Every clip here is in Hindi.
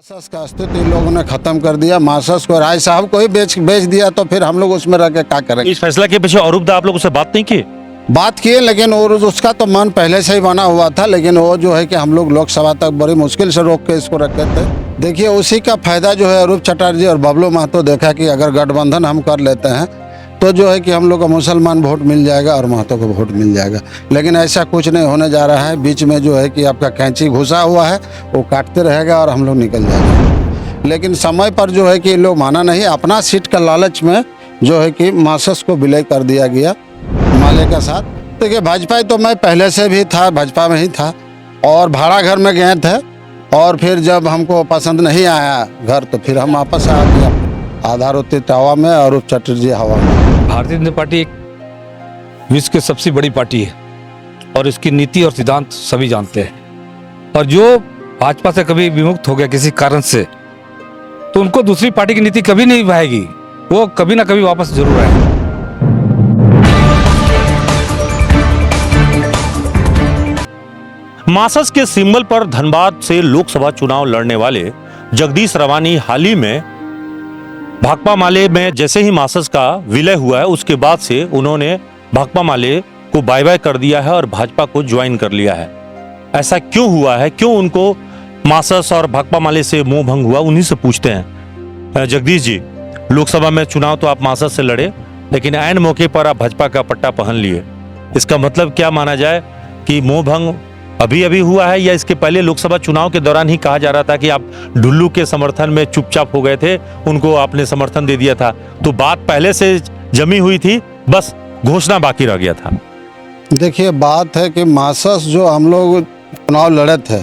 मार्क्स का अस्तित्व इन लोगों ने खत्म कर दिया। मार्क्स को राय साहब को ही बेच दिया, तो फिर हम लोग उसमें रह के क्या करेंगे। इस फैसला के पीछे औरूब दा आप लोग उससे बात नहीं की? बात किए, लेकिन और उसका तो मन पहले से ही बना हुआ था, लेकिन वो जो है कि हम लोग लोकसभा तक बड़ी मुश्किल से रोक के इसको रखे थे। देखिए, उसी का फायदा जो है अरूप चटर्जी और बबलू महतो देखा कि अगर गठबंधन हम कर लेते हैं तो जो है कि हम लोग को मुसलमान वोट मिल जाएगा और महतो को वोट मिल जाएगा। लेकिन ऐसा कुछ नहीं होने जा रहा है। बीच में जो है कि आपका कैंची घुसा हुआ है, वो काटते रहेगा और हम लोग निकल जाएंगे। लेकिन समय पर जो है कि लोग माना नहीं, अपना सीट का लालच में जो है कि मार्क्स को विलय कर दिया गया माले के साथ। देखिए, भाजपा तो मैं पहले से भी था, भाजपा में ही था और भाड़ा घर में गए थे, और फिर जब हमको पसंद नहीं आया घर तो फिर हम वापस आ गए आधारोत्तित हवा में और अरूप चटर्जी हवा में। भारतीय जनता पार्टी एक विश्व की सबसे बड़ी पार्टी है और इसकी नीति और सिद्धांत सभी जानते हैं। और जो भाजपा से कभी विमुक्त हो गया किसी कारण से, तो उनको दूसरी पार्टी की नीति कभी नहीं भाएगी, वो कभी ना कभी वापस जरूर आएगी। मार्क्स के सिंबल पर धनबाद से लोकसभा चुनाव लड़ने वाले जगदीश रवानी हाल ही में भाकपा माले में जैसे ही मार्क्स का विलय हुआ है, उसके बाद से उन्होंने भाकपा माले को बाय बाय कर दिया है और भाजपा को ज्वाइन कर लिया है। ऐसा क्यों हुआ है? क्यों उनको मार्क्स और भाकपा माले से मोह भंग हुआ? उन्हीं से पूछते हैं। जगदीश जी, लोकसभा में चुनाव तो आप मार्क्स से लड़े, लेकिन ऐन मौके पर आप भाजपा का पट्टा पहन लिए। इसका मतलब क्या माना जाए कि मोह भंग अभी अभी हुआ है, या इसके पहले लोकसभा चुनाव के दौरान ही कहा जा रहा था कि आप ढुल्लू के समर्थन में चुपचाप हो गए थे, उनको आपने समर्थन दे दिया था? तो बात पहले से जमी हुई थी, बस घोषणा बाकी रह गया था। देखिए, बात है कि मार्क्स जो हम लोग चुनाव लड़े थे,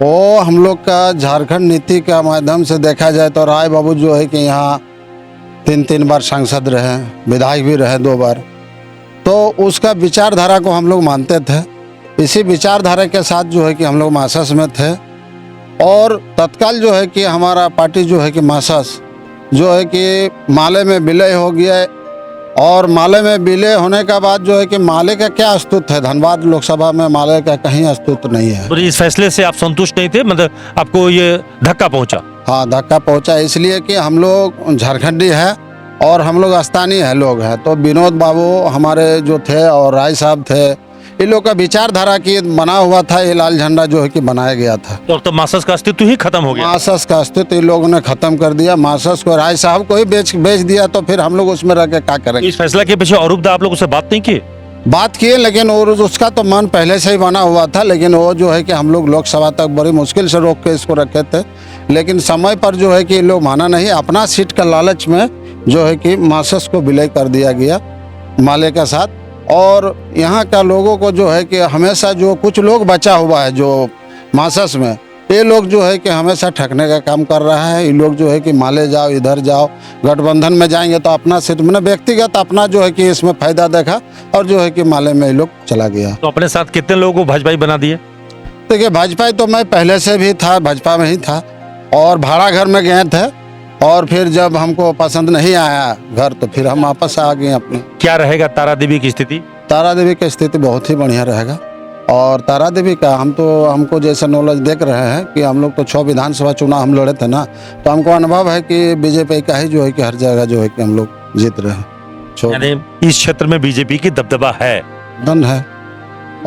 वो हम लोग का झारखंड नीति के माध्यम से देखा जाए तो राय बाबू जो है कि यहाँ 3 बार सांसद रहे, विधायक भी रहे 2 बार, तो उसका विचारधारा को हम लोग मानते थे। इसी विचारधारा के साथ जो है कि हम लोग मार्क्स में थे, और तत्काल जो है कि हमारा पार्टी जो है कि मार्क्स जो है कि माले में विलय हो गया। और माले में विलय होने का बाद जो है कि माले का क्या अस्तित्व है? धनबाद लोकसभा में माले का कहीं अस्तित्व नहीं है। तो इस फैसले से आप संतुष्ट नहीं थे? मतलब आपको ये धक्का पहुंचा? हाँ, धक्का पहुंचा, इसलिए कि हम लोग झारखंडी है और हम लोग स्थानीय है लोग हैं। तो विनोद बाबू हमारे जो थे और राय साहब थे, इन लोग का विचारधारा की बना हुआ था, ये लाल झंडा जो है कि बनाया गया था। तो मार्क्स का अस्तित्व ही खत्म हो गया? मार्क्स का अस्तित्व इन लोगों ने खत्म कर दिया। मार्क्स को राय साहब को ही बेच दिया, तो फिर हम लोग उसमें रह के क्या करेंगे। इस फैसला के पीछे औरूब दा आप लोग उससे बात नहीं की? बात किए, लेकिन और उसका तो मन पहले से ही बना हुआ था, लेकिन वो जो है कि हम लोग लोकसभा तक बड़ी मुश्किल से रोक के इसको रखे थे। लेकिन समय पर जो है कि लोग माना नहीं, अपना सीट का लालच में जो है कि मार्क्स को विलय कर दिया गया माले के साथ। और यहाँ का लोगों को जो है कि हमेशा जो कुछ लोग बचा हुआ है जो मार्क्स में, ये लोग जो है कि हमेशा ठगने का काम कर रहा है। ये लोग जो है कि माले जाओ, इधर जाओ, गठबंधन में जाएंगे तो अपना सीट में व्यक्तिगत अपना जो है कि इसमें फायदा देखा और जो है कि माले में ये लोग चला गया। तो अपने साथ कितने लोगों को भाजपाई बना दिए? देखिए, भाजपा तो मैं पहले से भी था, भाजपा में ही था और भाड़ा घर में गए थे, और फिर जब हमको पसंद नहीं आया घर तो फिर हम वापस आ गए अपने। क्या रहेगा तारा देवी की स्थिति? तारा देवी की स्थिति बहुत ही बढ़िया रहेगा। और तारा देवी का हमको जैसे नॉलेज देख रहे हैं कि हम लोग तो 6 विधानसभा चुनाव हम लड़े थे ना, तो हमको अनुभव है कि बीजेपी का ही जो है कि हर जगह जो है कि हम लोग जीत रहे हैं। यानी इस क्षेत्र में बीजेपी की दबदबा है, दन है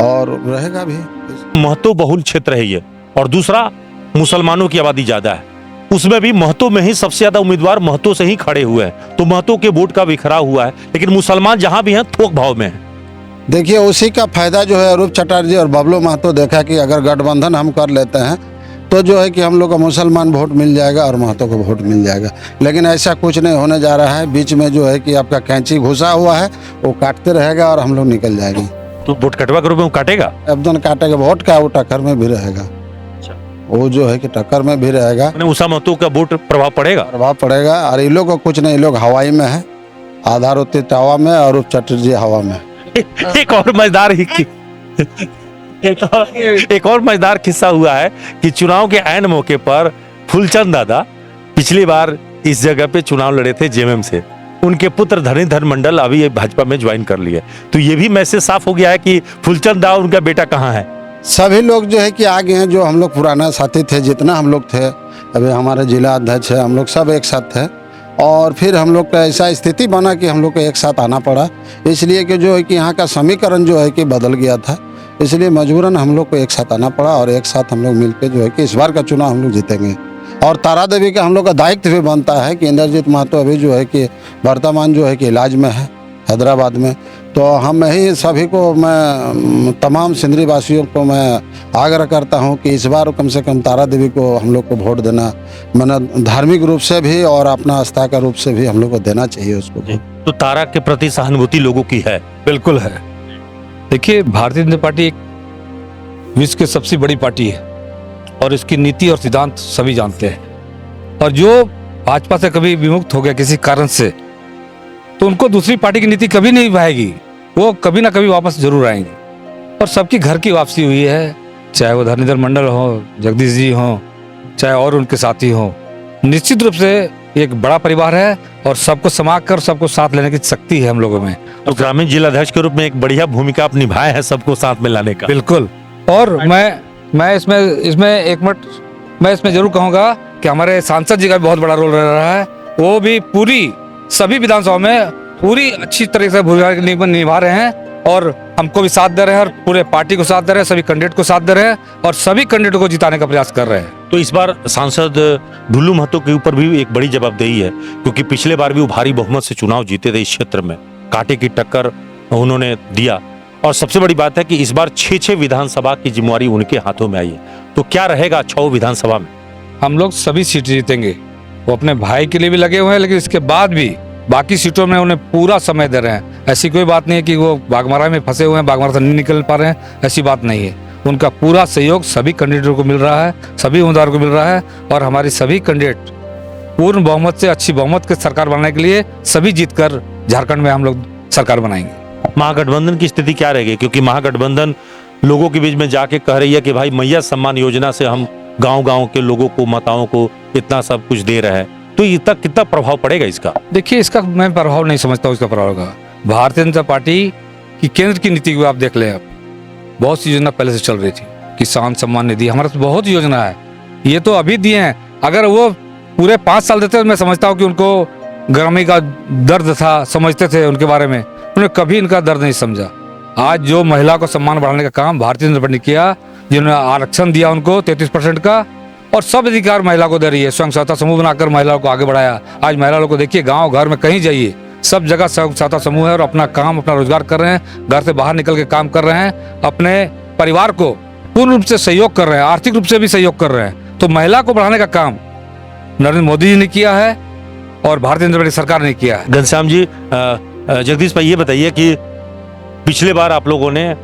और रहेगा भी। महतो बहुल क्षेत्र है ये, और दूसरा मुसलमानों की आबादी ज्यादा है, उसमें भी महतो में ही सबसे ज्यादा उम्मीदवार महतो से ही खड़े हुए हैं, तो महतो के वोट का बिखराव हुआ है। लेकिन मुसलमान जहां भी हैं थोक भाव में है। देखिए, उसी का फायदा जो है अरूप चटर्जी और बबलू महतो देखा कि अगर गठबंधन हम कर लेते हैं तो जो है कि हम लोग को मुसलमान वोट मिल जाएगा और महतो को वोट मिल जाएगा। लेकिन ऐसा कुछ नहीं होने जा रहा है। बीच में जो है कि आपका कैंची घुसा हुआ है, वो काटते रहेगा और हम लोग निकल जाएंगे। तो वोट कटवा के रूप में वो काटेगा? एकदम काटेगा। वोट का वो टक्कर में भी रहेगा, वो जो है कि टक्कर में भी रहेगा। उषा महतो का वोट प्रभाव पड़ेगा? प्रभाव पड़ेगा। और इन लोग को कुछ नहीं, लोग हवाई में है, आधारोत्तित हवा में और अरूप चटर्जी हवा में। एक और मजेदार एक और मजेदार किस्सा हुआ है कि चुनाव के ऐन मौके पर फूलचंद दादा पिछली बार इस जगह पे चुनाव लड़े थे जेएमएम से, उनके पुत्र धरणीधर मंडल अभी भाजपा में ज्वाइन कर लिए। तो ये भी मैसेज साफ हो गया है कि फूलचंद दा उनका बेटा कहाँ है। सभी लोग जो है कि आगे हैं, जो हम लोग पुराना साथी थे, जितना हम लोग थे, अभी हमारे जिला अध्यक्ष है, हम लोग सब एक साथ थे। और फिर हम लोग का ऐसा स्थिति बना कि हम लोग को एक साथ आना पड़ा, इसलिए कि जो है कि यहाँ का समीकरण जो है कि बदल गया था, इसलिए मजबूरन हम लोग को एक साथ आना पड़ा और एक साथ हम लोग मिलकर जो है कि इस बार का चुनाव हम लोग जीतेंगे। और तारा देवी का हम लोग का दायित्व भी बनता है कि इंद्रजीत महतो अभी जो है कि वर्तमान जो है कि इलाज में है हैदराबाद में। तो हम ही सभी को, मैं तमाम सिंदरी वासियों को मैं आग्रह करता हूं कि इस बार कम से कम तारा देवी को हम लोग को वोट देना, मैंने धार्मिक रूप से भी और अपना आस्था का रूप से भी हम लोग को देना चाहिए उसको। तो तारा के प्रति सहानुभूति लोगों की है? बिल्कुल है। देखिए, भारतीय जनता पार्टी एक विश्व की सबसे बड़ी पार्टी है और इसकी नीति और सिद्धांत सभी जानते हैं। और जो भाजपा से कभी विमुक्त हो गया किसी कारण से, तो उनको दूसरी पार्टी की नीति कभी नहीं भाएगी, वो कभी ना कभी वापस जरूर आएंगे। और सबकी घर की वापसी हुई है, चाहे वो धरणीधर मंडल हो, जगदीश जी हो, चाहे और उनके साथी हो। निश्चित रूप से एक बड़ा परिवार है और सबको समाज कर सबको साथ लेने की शक्ति है हम लोगों में। तो ग्रामीण जिला अध्यक्ष के रूप में एक बढ़िया भूमिका आप निभाए हैं सबको साथ में लाने का। बिल्कुल। और मैं इसमें एक मिनट मैं इसमें जरूर कहूँगा कि हमारे सांसद जी का भी बहुत बड़ा रोल रह रहा है। वो भी पूरी सभी विधानसभा में पूरी अच्छी तरीके से भूमिका निभा रहे हैं और हमको भी साथ दे रहे हैं और पूरे पार्टी को साथ दे रहे हैं, सभी कैंडिडेट को साथ दे रहे हैं और सभी कैंडिडेट को जिताने का प्रयास कर रहे हैं। तो इस बार सांसद ढुल्लू महतो के ऊपर भी एक बड़ी जवाबदेही है, क्योंकि पिछले बार भी वो भारी बहुमत से चुनाव जीते थे इस क्षेत्र में, कांटे की टक्कर उन्होंने दिया। और सबसे बड़ी बात है कि इस बार 6 विधानसभा की जिम्मेवारी उनके हाथों में आई है। तो क्या रहेगा 6 विधानसभा में? हम लोग सभी सीट जीतेंगे। वो अपने भाई के लिए भी लगे हुए हैं, लेकिन इसके बाद भी बाकी सीटों में उन्हें पूरा समय दे रहे हैं। ऐसी कोई बात नहीं है कि वो बागमारा में फंसे हुए हैं, बागमारा से नहीं निकल पा रहे हैं, ऐसी बात नहीं है। उनका पूरा सहयोग सभी कैंडिडेटों को मिल रहा है, सभी उम्मीदवारों को मिल रहा है और हमारी सभी कैंडिडेट पूर्ण बहुमत से अच्छी बहुमत के सरकार बनाने के लिए सभी जीतकर झारखंड में हम लोग सरकार बनाएंगे। महागठबंधन की स्थिति क्या रहेगी? क्योंकि महागठबंधन लोगों के बीच में जाके कह रही है कि भाई मैया सम्मान योजना से हम गांव-गांव के लोगों को, माताओं को इतना सब कुछ दे रहे हैं। तो ये तक कितना प्रभाव पड़ेगा इसका? देखिए, इसका मैं प्रभाव नहीं समझता हूँ। इसका प्रभाव होगा भारतीय जनता पार्टी की केंद्र की नीति को आप देख लें। आप बहुत सी योजना पहले से चल रही थी, किसान सम्मान निधि, हमारे पास बहुत योजना है, ये तो अभी दिए हैं। अगर वो पूरे 5 साल देते तो मैं समझता हूँ कि उनको ग्रामीण का दर्द था, समझते थे उनके बारे में, उन्होंने कभी इनका दर्द नहीं समझा। आज जो महिला को सम्मान बढ़ाने का काम भारतीय जनता पार्टी ने किया, जिन्होंने आरक्षण दिया उनको 33% का और सब अधिकार महिला को दे रही है, स्वयं सहायता समूह बनाकर महिलाओं को आगे बढ़ाया। आज महिला लोग को देखिए, गांव घर में कहीं जाइए, सब जगह स्वयं सहायता समूह है और अपना काम, अपना रोजगार कर रहे हैं, घर से बाहर निकल के काम कर रहे हैं, अपने परिवार को पूर्ण रूप से सहयोग कर रहे हैं, आर्थिक रूप से भी सहयोग कर रहे हैं। तो महिला को बढ़ाने का काम नरेंद्र मोदी जी ने किया है और भारतीय जनता पार्टी सरकार ने किया है। घनश्याम जी, जगदीश भाई, ये बताइए कि पिछले बार आप लोगों ने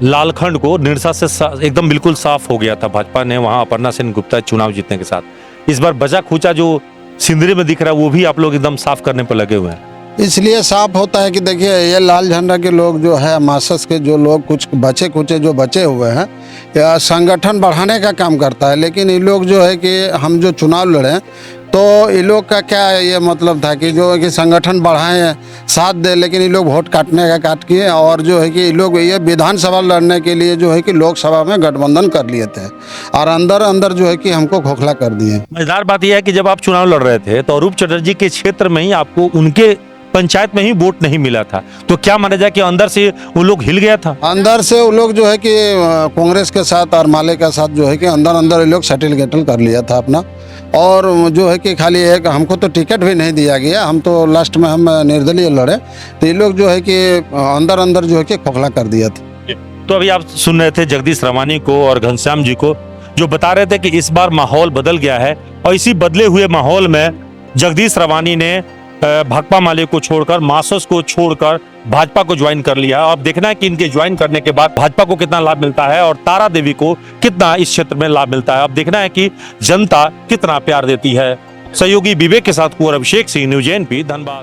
लालखंड को निरसा से एकदम बिल्कुल साफ हो गया था, भाजपा ने वहां अपर्णा सेन गुप्ता चुनाव जीतने के साथ। इस बार बचा खुचा जो सिंदरी में दिख रहा है वो भी आप लोग एकदम साफ करने पर लगे हुए हैं। इसलिए साफ होता है कि देखिए, ये लाल झंडा के लोग जो है, मासस के जो लोग कुछ बचे खुचे जो बचे हुए हैं, या संगठन बढ़ाने का काम करता है। लेकिन ये लोग जो है कि हम जो चुनाव लड़े तो ये लोग का क्या ये मतलब था कि जो है कि संगठन बढ़ाएं, साथ दे, लेकिन ये लोग वोट काटने का काट किए और जो है कि ये लोग ये विधानसभा लड़ने के लिए जो है कि लोकसभा में गठबंधन कर लिए थे और अंदर अंदर जो है कि हमको खोखला कर दिए। मजेदार बात यह है कि जब आप चुनाव लड़ रहे थे तो अरूप चटर्जी के क्षेत्र में ही आपको उनके पंचायत में ही वोट नहीं मिला था, तो क्या माना जाए कि अंदर से वो लोग हिल गया था? अंदर से वो लोग जो है कि कांग्रेस के साथ और माले के साथ जो है कि अंदर अंदर ये लोग सेटल गेटल कर लिया था अपना। और जो है कि खाली एक हमको तो टिकट भी नहीं दिया गया, हम तो लास्ट में हम निर्दलीय लड़े, तो ये लोग जो है कि अंदर अंदर जो है कि खोखला कर दिया था। तो अभी आप सुन रहे थे जगदीश रवानी को और घनश्याम जी को, जो बता रहे थे कि इस बार माहौल बदल गया है और इसी बदले हुए माहौल में जगदीश रवानी ने भाकपा माले को छोड़कर, मासस को छोड़कर भाजपा को ज्वाइन कर लिया। अब देखना है कि इनके ज्वाइन करने के बाद भाजपा को कितना लाभ मिलता है और तारा देवी को कितना इस क्षेत्र में लाभ मिलता है। अब देखना है कि जनता कितना प्यार देती है। सहयोगी विवेक के साथ कुंवर अभिषेक सिंह, न्यूज़ एनपी, धनबाद।